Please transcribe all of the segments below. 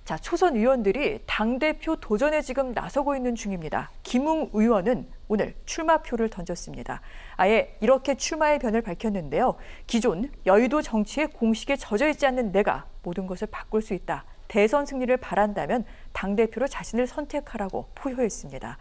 자, 초선 의원들이 당대표 도전에 지금 나서고 있는 중입니다. 김웅 의원은 오늘 출마표를 던졌습니다. 아예 이렇게 출마의 변을 밝혔는데요. 기존 여의도 정치에 공식에 젖어 있지 않는 내가 모든 것을 바꿀 수 있다. 대선 승리를 바란다면 당대표로 자신을 선택하라고 포효했습니다.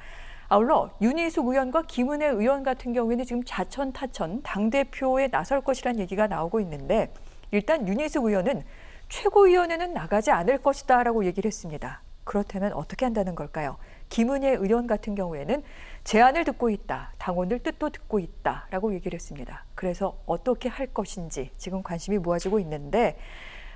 아울러 윤희숙 의원과 김은혜 의원 같은 경우에는 지금 자천타천 당대표에 나설 것이라는 얘기가 나오고 있는데 일단 윤희숙 의원은 최고위원회는 나가지 않을 것이다 라고 얘기를 했습니다. 그렇다면 어떻게 한다는 걸까요? 김은혜 의원 같은 경우에는 제안을 듣고 있다, 당원들 뜻도 듣고 있다 라고 얘기를 했습니다. 그래서 어떻게 할 것인지 지금 관심이 모아지고 있는데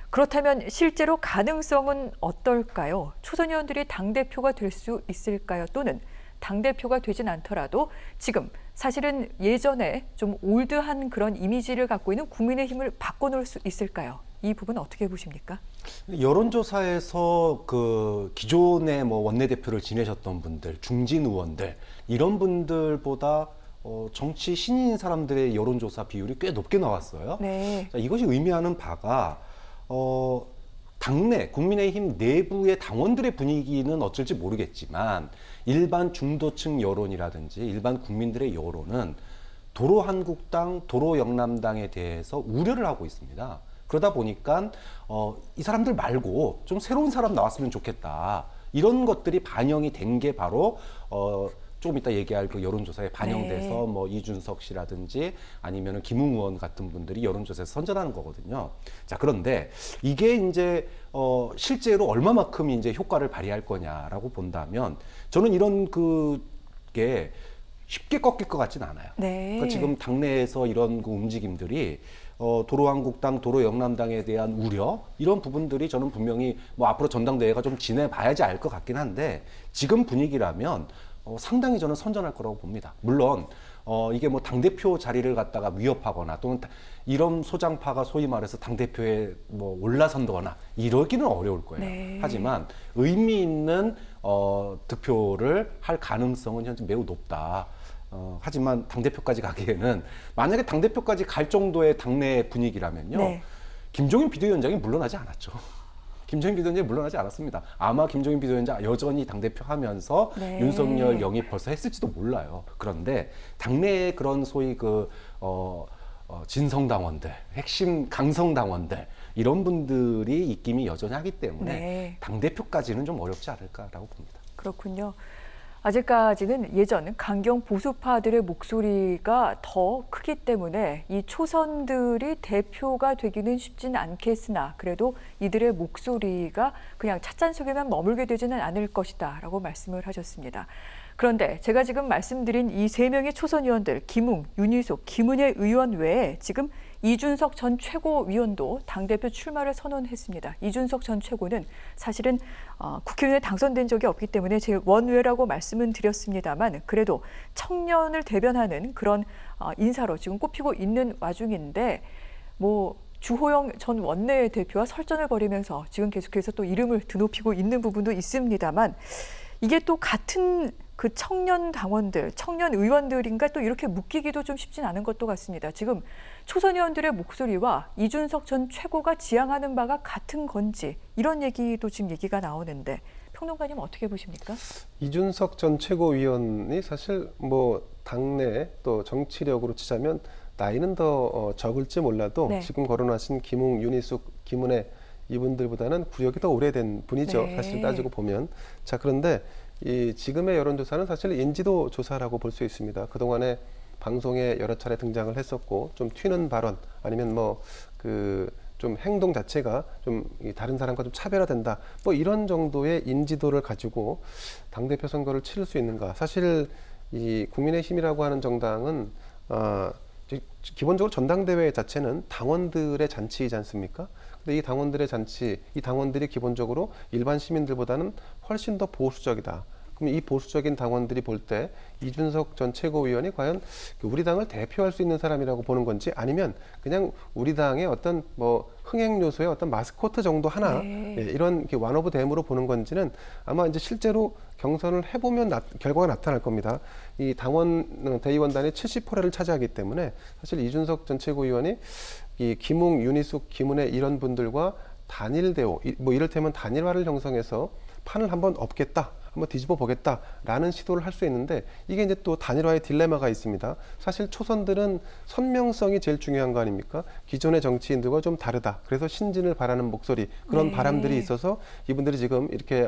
그렇다면 실제로 가능성은 어떨까요? 초선 의원들이 당대표가 될 수 있을까요? 또는 당대표가 되진 않더라도 지금 사실은 예전에 좀 올드한 그런 이미지를 갖고 있는 국민의힘을 바꿔놓을 수 있을까요? 이 부분 어떻게 보십니까? 여론조사에서 그 기존의 뭐 원내대표를 지내셨던 분들, 중진 의원들 이런 분들보다 정치 신인 사람들의 여론조사 비율이 꽤 높게 나왔어요. 네. 자, 이것이 의미하는 바가 당내 국민의힘 내부의 당원들의 분위기는 어쩔지 모르겠지만 일반 중도층 여론이라든지 일반 국민들의 여론은 도로 한국당, 도로 영남당에 대해서 우려를 하고 있습니다. 그러다 보니까 이 사람들 말고 좀 새로운 사람 나왔으면 좋겠다. 이런 것들이 반영이 된 게 바로 조금 이따 얘기할 그 여론조사에 반영돼서 네. 뭐 이준석 씨라든지 아니면은 김웅 의원 같은 분들이 여론조사에서 선전하는 거거든요. 자, 그런데 이게 이제 실제로 얼마만큼 이제 효과를 발휘할 거냐라고 본다면 저는 이런 그게 쉽게 꺾일 것 같진 않아요. 네. 그러니까 지금 당내에서 이런 그 움직임들이 도로한국당, 도로영남당에 대한 우려 이런 부분들이 저는 분명히 뭐 앞으로 전당대회가 좀 지내봐야지 알 것 같긴 한데 지금 분위기라면 상당히 저는 선전할 거라고 봅니다. 물론 이게 뭐 당대표 자리를 갖다가 위협하거나 또는 이런 소장파가 소위 말해서 당대표에 뭐 올라선거나 이러기는 어려울 거예요. 네. 하지만 의미 있는 득표를 할 가능성은 현재 매우 높다. 하지만 당대표까지 가기에는 만약에 당대표까지 갈 정도의 당내 분위기라면요. 네. 김종인 비대위원장이 물러나지 않았죠. 김종인 비대위원장이 물러나지 않았습니다. 아마 김종인 비대위원장 여전히 당대표 하면서 네. 윤석열 영입 벌써 했을지도 몰라요. 그런데 당내의 그런 소위 진성당원들, 핵심 강성당원들 이런 분들이 입김이 여전히 하기 때문에 네. 당대표까지는 좀 어렵지 않을까라고 봅니다. 그렇군요. 아직까지는 예전 강경 보수파들의 목소리가 더 크기 때문에 이 초선들이 대표가 되기는 쉽지는 않겠으나 그래도 이들의 목소리가 그냥 찻잔 속에만 머물게 되지는 않을 것이다 라고 말씀을 하셨습니다. 그런데 제가 지금 말씀드린 이 세 명의 초선 의원들 김웅, 윤희숙, 김은혜 의원 외에 지금 이준석 전 최고위원도 당대표 출마를 선언했습니다. 이준석 전 최고는 사실은 국회의원에 당선된 적이 없기 때문에 제 원외라고 말씀은 드렸습니다만 그래도 청년을 대변하는 그런 인사로 지금 꼽히고 있는 와중인데 뭐 주호영 전 원내대표와 설전을 벌이면서 지금 계속해서 또 이름을 드높이고 있는 부분도 있습니다만 이게 또 같은 그 청년 당원들, 청년 의원들인가 또 이렇게 묶이기도 좀 쉽진 않은 것도 같습니다. 지금 초선 의원들의 목소리와 이준석 전 최고가 지향하는 바가 같은 건지 이런 얘기도 지금 얘기가 나오는데 평론가님 어떻게 보십니까? 이준석 전 최고위원이 사실 뭐 당내 또 정치력으로 치자면 나이는 더 적을지 몰라도 네. 지금 거론하신 김웅, 윤희숙, 김은혜 이분들보다는 구력이 더 오래된 분이죠. 네. 사실 따지고 보면. 자, 그런데 이 지금의 여론조사는 사실 인지도 조사라고 볼 수 있습니다. 그동안에 방송에 여러 차례 등장을 했었고 좀 튀는 발언 아니면 뭐 좀 행동 자체가 좀 다른 사람과 좀 차별화된다. 뭐 이런 정도의 인지도를 가지고 당대표 선거를 치를 수 있는가. 사실 이 국민의힘이라고 하는 정당은 기본적으로 전당대회 자체는 당원들의 잔치이지 않습니까? 근데 이 당원들의 잔치, 이 당원들이 기본적으로 일반 시민들보다는 훨씬 더 보수적이다. 그럼 이 보수적인 당원들이 볼 때 이준석 전 최고위원이 과연 우리 당을 대표할 수 있는 사람이라고 보는 건지 아니면 그냥 우리 당의 어떤 뭐 흥행 요소의 어떤 마스코트 정도 하나 네. 이런 완 오브 댐으로 보는 건지는 아마 이제 실제로 경선을 해보면 결과가 나타날 겁니다. 이 당원 대의원단이 70%를 차지하기 때문에 사실 이준석 전 최고위원이 이 김웅, 윤희숙, 김은혜 이런 분들과 단일 대오, 뭐 이를테면 단일화를 형성해서 판을 한번 엎겠다, 한번 뒤집어 보겠다라는 시도를 할 수 있는데, 이게 이제 또 단일화의 딜레마가 있습니다. 사실 초선들은 선명성이 제일 중요한 거 아닙니까? 기존의 정치인들과 좀 다르다. 그래서 신진을 바라는 목소리, 그런 네. 바람들이 있어서 이분들이 지금 이렇게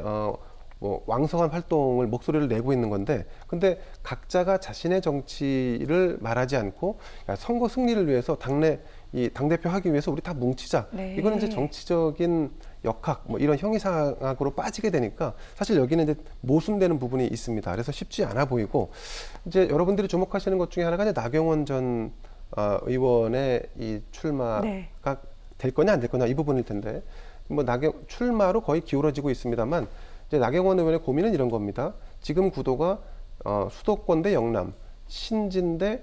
뭐 왕성한 활동을 목소리를 내고 있는 건데, 근데 각자가 자신의 정치를 말하지 않고, 야, 선거 승리를 위해서 이 당대표 하기 위해서 우리 다 뭉치자. 네. 이거는 이제 정치적인 역학, 뭐 이런 형이상학으로 빠지게 되니까 사실 여기는 이제 모순되는 부분이 있습니다. 그래서 쉽지 않아 보이고, 이제 여러분들이 주목하시는 것 중에 하나가 이제 나경원 전 의원의 이 출마가 네. 될 거냐 안 될 거냐 이 부분일 텐데, 뭐 출마로 거의 기울어지고 있습니다만, 이제 나경원 의원의 고민은 이런 겁니다. 지금 구도가 수도권 대 영남, 신진 대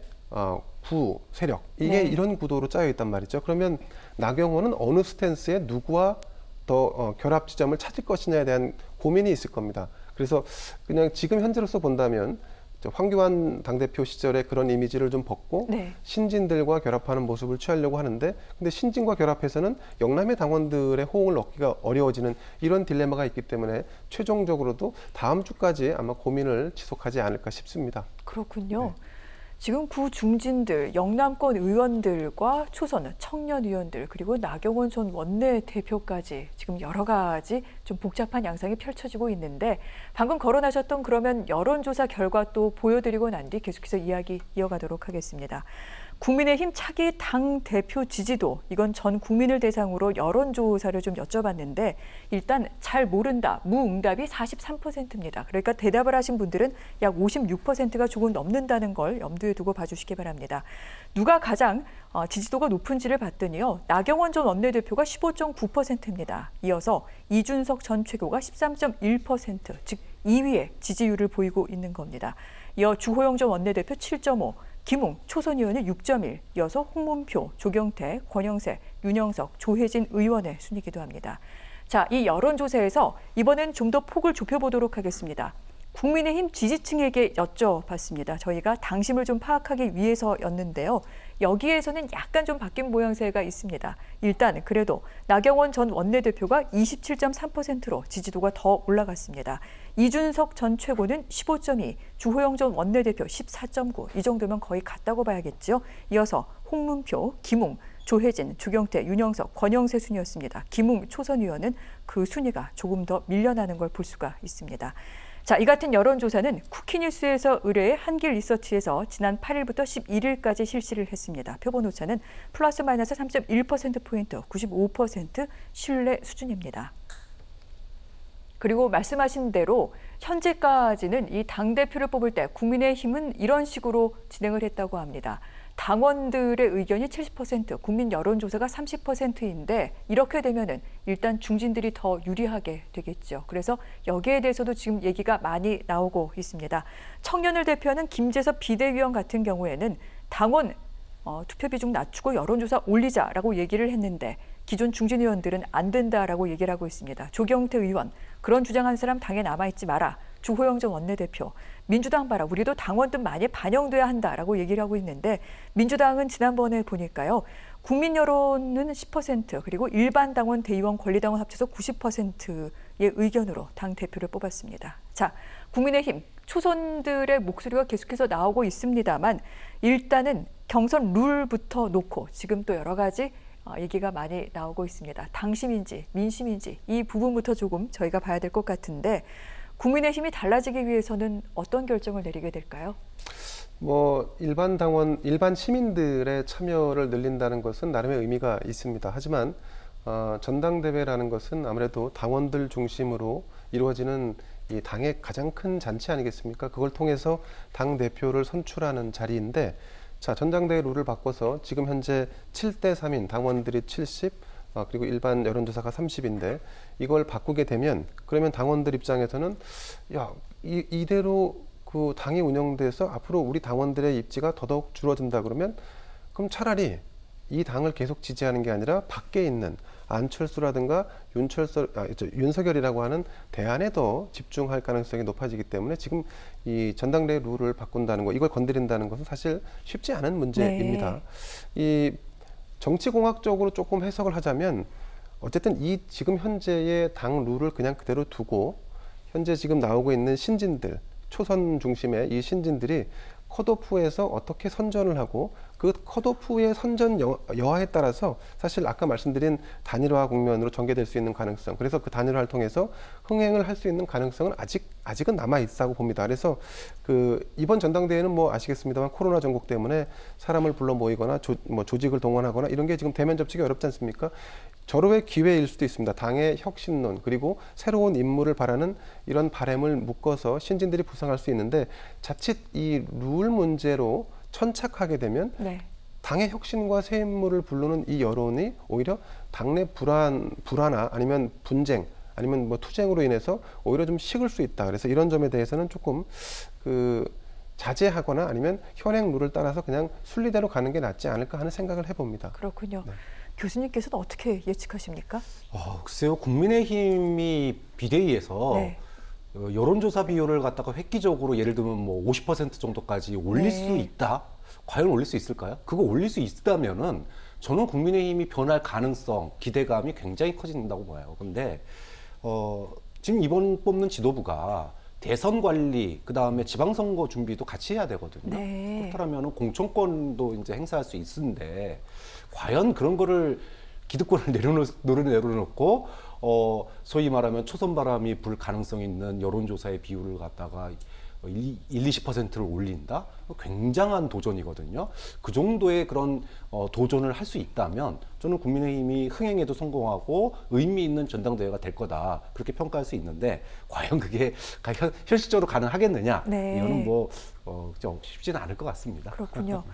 구 세력, 이게 네. 이런 구도로 짜여 있단 말이죠. 그러면 나경원은 어느 스탠스에 누구와 더 결합 지점을 찾을 것이냐에 대한 고민이 있을 겁니다. 그래서 그냥 지금 현재로서 본다면 황교안 당대표 시절에 그런 이미지를 좀 벗고 네. 신진들과 결합하는 모습을 취하려고 하는데, 근데 신진과 결합해서는 영남의 당원들의 호응을 얻기가 어려워지는 이런 딜레마가 있기 때문에 최종적으로도 다음 주까지 아마 고민을 지속하지 않을까 싶습니다. 그렇군요. 네. 지금 구 중진들, 영남권 의원들과 초선, 청년 의원들, 그리고 나경원 전 원내대표까지 지금 여러 가지 좀 복잡한 양상이 펼쳐지고 있는데, 방금 거론하셨던 그러면 여론조사 결과 또 보여드리고 난 뒤 계속해서 이야기 이어가도록 하겠습니다. 국민의힘 차기 당 대표 지지도, 이건 전 국민을 대상으로 여론조사를 좀 여쭤봤는데, 일단 잘 모른다, 무응답이 43%입니다. 그러니까 대답을 하신 분들은 약 56%가 조금 넘는다는 걸 염두에 두고 봐주시기 바랍니다. 누가 가장 지지도가 높은지를 봤더니요, 나경원 전 원내대표가 15.9%입니다. 이어서 이준석 전 최고가 13.1%, 즉 2위의 지지율을 보이고 있는 겁니다. 이어 주호영 전 원내대표 7.5%, 김웅 초선 의원이 6.1, 이어서 홍문표, 조경태, 권영세, 윤영석, 조혜진 의원의 순위기도 합니다. 자, 이 여론조사에서 이번엔 좀 더 폭을 좁혀보도록 하겠습니다. 국민의힘 지지층에게 여쭤봤습니다. 저희가 당심을 좀 파악하기 위해서였는데요. 여기에서는 약간 좀 바뀐 모양새가 있습니다. 일단 그래도 나경원 전 원내대표가 27.3%로 지지도가 더 올라갔습니다. 이준석 전 최고는 15.2, 주호영 전 원내대표 14.9, 이 정도면 거의 같다고 봐야겠죠. 이어서 홍문표, 김웅, 조혜진, 조경태, 윤영석, 권영세 순이었습니다. 김웅 초선 의원은 그 순위가 조금 더 밀려나는 걸 볼 수가 있습니다. 자, 이 같은 여론조사는 쿠키뉴스에서 의뢰해 한길 리서치에서 지난 8일부터 11일까지 실시를 했습니다. 표본 오차는 플러스 마이너스 3.1%포인트, 95% 신뢰 수준입니다. 그리고 말씀하신 대로 현재까지는 이 당대표를 뽑을 때 국민의힘은 이런 식으로 진행을 했다고 합니다. 당원들의 의견이 70%, 국민 여론조사가 30%인데 이렇게 되면은 일단 중진들이 더 유리하게 되겠죠. 그래서 여기에 대해서도 지금 얘기가 많이 나오고 있습니다. 청년을 대표하는 김재섭 비대위원 같은 경우에는 당원 투표 비중 낮추고 여론조사 올리자라고 얘기를 했는데 기존 중진 의원들은 안 된다라고 얘기를 하고 있습니다. 조경태 의원, 그런 주장한 사람 당에 남아있지 마라. 주호영 전 원내대표, 민주당 봐라, 우리도 당원 뜻 많이 반영돼야 한다라고 얘기를 하고 있는데, 민주당은 지난번에 보니까요, 국민 여론은 10%, 그리고 일반 당원, 대의원, 권리당원 합쳐서 90%의 의견으로 당 대표를 뽑았습니다. 자, 국민의힘 초선들의 목소리가 계속해서 나오고 있습니다만, 일단은 경선 룰부터 놓고 지금 또 여러 가지 얘기가 많이 나오고 있습니다. 당심인지 민심인지 이 부분부터 조금 저희가 봐야 될 것 같은데, 국민의힘이 달라지기 위해서는 어떤 결정을 내리게 될까요? 뭐 일반 시민들의 참여를 늘린다는 것은 나름의 의미가 있습니다. 하지만 전당대회라는 것은 아무래도 당원들 중심으로 이루어지는 이 당의 가장 큰 잔치 아니겠습니까? 그걸 통해서 당 대표를 선출하는 자리인데, 자, 전당대회 룰을 바꿔서 지금 현재 7대 3인 당원들이 70, 그리고 일반 여론조사가 30인데 이걸 바꾸게 되면, 그러면 당원들 입장에서는 야, 이대로 그 당이 운영돼서 앞으로 우리 당원들의 입지가 더더욱 줄어든다 그러면, 그럼 차라리 이 당을 계속 지지하는 게 아니라 밖에 있는 안철수라든가 윤석열이라고 하는 대안에 더 집중할 가능성이 높아지기 때문에 지금 이 전당대회 룰을 바꾼다는 거, 이걸 건드린다는 것은 사실 쉽지 않은 문제입니다. 네. 이 정치공학적으로 조금 해석을 하자면 어쨌든 이 지금 현재의 당 룰을 그냥 그대로 두고 현재 지금 나오고 있는 신진들, 초선 중심의 이 신진들이 컷오프에서 어떻게 선전을 하고 그 컷오프의 선전 여하에 따라서 사실 아까 말씀드린 단일화 국면으로 전개될 수 있는 가능성, 그래서 그 단일화를 통해서 흥행을 할 수 있는 가능성은 아직은 남아 있다고 봅니다. 그래서 그 이번 전당대회는 뭐 아시겠습니다만 코로나 전국 때문에 사람을 불러 모이거나 조직을 동원하거나 이런 게 지금 대면 접촉이 어렵지 않습니까? 절호의 기회일 수도 있습니다. 당의 혁신론 그리고 새로운 인물을 바라는 이런 바람을 묶어서 신진들이 부상할 수 있는데 자칫 이 룰 문제로 천착하게 되면 네. 당의 혁신과 새 인물을 부르는 이 여론이 오히려 당내 불안화 아니면 분쟁 아니면 뭐 투쟁으로 인해서 오히려 좀 식을 수 있다. 그래서 이런 점에 대해서는 조금 그 자제하거나 아니면 현행 룰을 따라서 그냥 순리대로 가는 게 낫지 않을까 하는 생각을 해봅니다. 그렇군요. 네. 교수님께서는 어떻게 예측하십니까? 글쎄요. 국민의힘이 비대위에서 네. 여론조사 비율을 갖다가 획기적으로 예를 들면 뭐 50% 정도까지 올릴 네. 수 있다? 과연 올릴 수 있을까요? 그거 올릴 수 있다면은 저는 국민의힘이 변할 가능성, 기대감이 굉장히 커진다고 봐요. 근데 지금 이번 뽑는 지도부가 대선 관리, 그 다음에 지방선거 준비도 같이 해야 되거든요. 네. 그렇다면 공천권도 이제 행사할 수 있는데, 과연 그런 거를 기득권을 내려놓고, 소위 말하면 초선 바람이 불 가능성이 있는 여론조사의 비율을 갖다가 20%를 올린다? 굉장한 도전이거든요. 그 정도의 그런 도전을 할 수 있다면 저는 국민의힘이 흥행에도 성공하고 의미 있는 전당대회가 될 거다. 그렇게 평가할 수 있는데 과연 그게 현실적으로 가능하겠느냐? 네. 이거는 뭐 쉽지는 않을 것 같습니다. 그렇군요.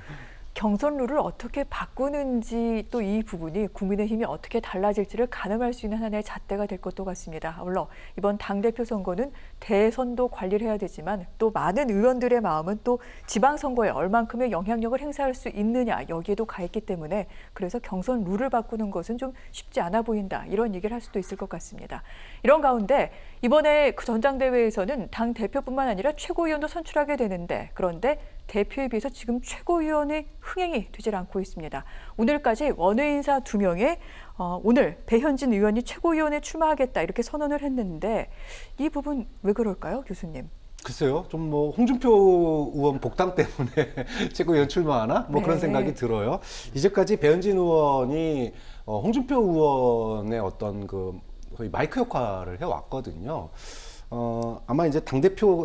경선 룰을 어떻게 바꾸는지 또 이 부분이 국민의힘이 어떻게 달라질지를 가늠할 수 있는 하나의 잣대가 될 것도 같습니다. 물론 이번 당대표 선거는 대선도 관리를 해야 되지만 또 많은 의원들의 마음은 또 지방선거에 얼만큼의 영향력을 행사할 수 있느냐 여기에도 가 있기 때문에 그래서 경선 룰을 바꾸는 것은 좀 쉽지 않아 보인다 이런 얘기를 할 수도 있을 것 같습니다. 이런 가운데 이번에 그 전당대회에서는 당 대표뿐만 아니라 최고위원도 선출하게 되는데 그런데 대표에 비해서 지금 최고위원의 흥행이 되질 않고 있습니다. 오늘까지 원외 인사 2명에 오늘 배현진 의원이 최고위원에 출마하겠다 이렇게 선언을 했는데 이 부분 왜 그럴까요, 교수님? 글쎄요, 좀 뭐 홍준표 의원 복당 때문에 최고위원 출마하나 뭐 그런 네. 생각이 들어요. 이제까지 배현진 의원이 홍준표 의원의 어떤 그 거의 마이크 역할을 해왔거든요. 아마 이제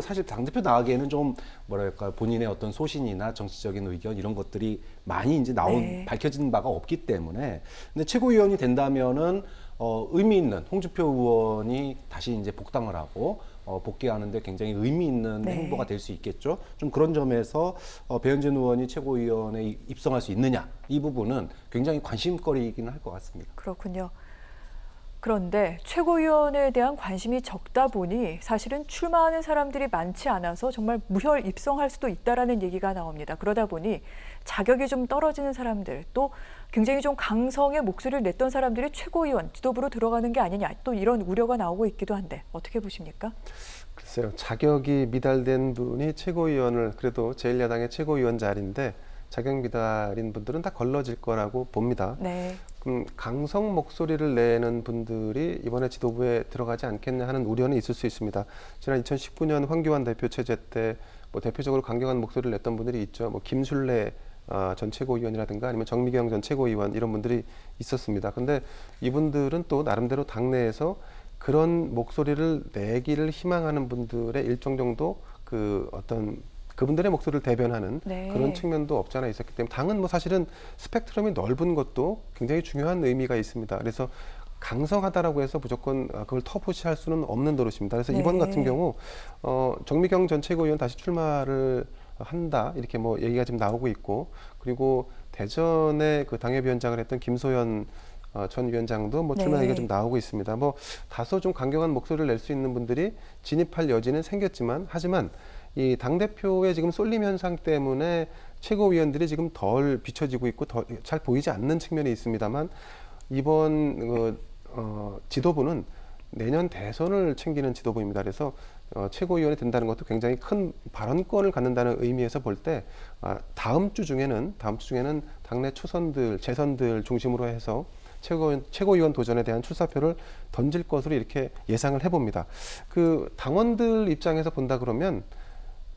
사실 당대표 나가기에는 좀 뭐랄까 본인의 어떤 소신이나 정치적인 의견 이런 것들이 많이 이제 네. 밝혀진 바가 없기 때문에 근데 최고위원이 된다면은 의미 있는 홍준표 의원이 다시 이제 복당을 하고 복귀하는데 굉장히 의미 있는 네. 행보가 될 수 있겠죠. 좀 그런 점에서 배현진 의원이 최고위원에 입성할 수 있느냐 이 부분은 굉장히 관심거리이기는 할 것 같습니다. 그렇군요. 그런데 최고위원에 대한 관심이 적다 보니 사실은 출마하는 사람들이 많지 않아서 정말 무혈 입성할 수도 있다라는 얘기가 나옵니다. 그러다 보니 자격이 좀 떨어지는 사람들 또 굉장히 좀 강성의 목소리를 냈던 사람들이 최고위원 지도부로 들어가는 게 아니냐 또 이런 우려가 나오고 있기도 한데 어떻게 보십니까? 글쎄요. 자격이 미달된 분이 최고위원을 그래도 제1야당의 최고위원 자리인데 자격 미달인 분들은 다 걸러질 거라고 봅니다. 네. 강성 목소리를 내는 분들이 이번에 지도부에 들어가지 않겠냐 하는 우려는 있을 수 있습니다. 지난 2019년 황교안 대표 체제 때 뭐 대표적으로 강경한 목소리를 냈던 분들이 있죠. 뭐 김술래 전 최고위원이라든가 아니면 정미경 전 최고위원 이런 분들이 있었습니다. 근데 이분들은 또 나름대로 당내에서 그런 목소리를 내기를 희망하는 분들의 일정 정도 그 어떤 그분들의 목소리를 대변하는 네. 그런 측면도 없지 않아 있었기 때문에 당은 뭐 사실은 스펙트럼이 넓은 것도 굉장히 중요한 의미가 있습니다. 그래서 강성하다라고 해서 무조건 그걸 터부시할 수는 없는 노릇입니다. 그래서 네. 이번 같은 경우 정미경 전 최고위원 다시 출마를 한다 이렇게 뭐 얘기가 지금 나오고 있고 그리고 대전에 그 당협위원장을 했던 김소연 전 위원장도 뭐 출마 네. 얘기가 좀 나오고 있습니다. 뭐 다소 좀 강경한 목소리를 낼 수 있는 분들이 진입할 여지는 생겼지만 하지만 이 당대표의 지금 쏠림 현상 때문에 최고위원들이 지금 덜 비춰지고 있고 더 잘 보이지 않는 측면이 있습니다만 이번 지도부는 내년 대선을 챙기는 지도부입니다. 그래서 최고위원이 된다는 것도 굉장히 큰 발언권을 갖는다는 의미에서 볼 때 다음 주 중에는 당내 초선들, 재선들 중심으로 해서 최고위원 도전에 대한 출사표를 던질 것으로 이렇게 예상을 해봅니다. 그 당원들 입장에서 본다 그러면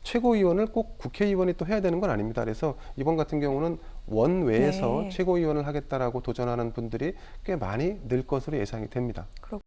최고위원을 꼭 국회의원이 또 해야 되는 건 아닙니다. 그래서 이번 같은 경우는 원외에서 네. 최고위원을 하겠다라고 도전하는 분들이 꽤 많이 늘 것으로 예상이 됩니다. 그렇군요.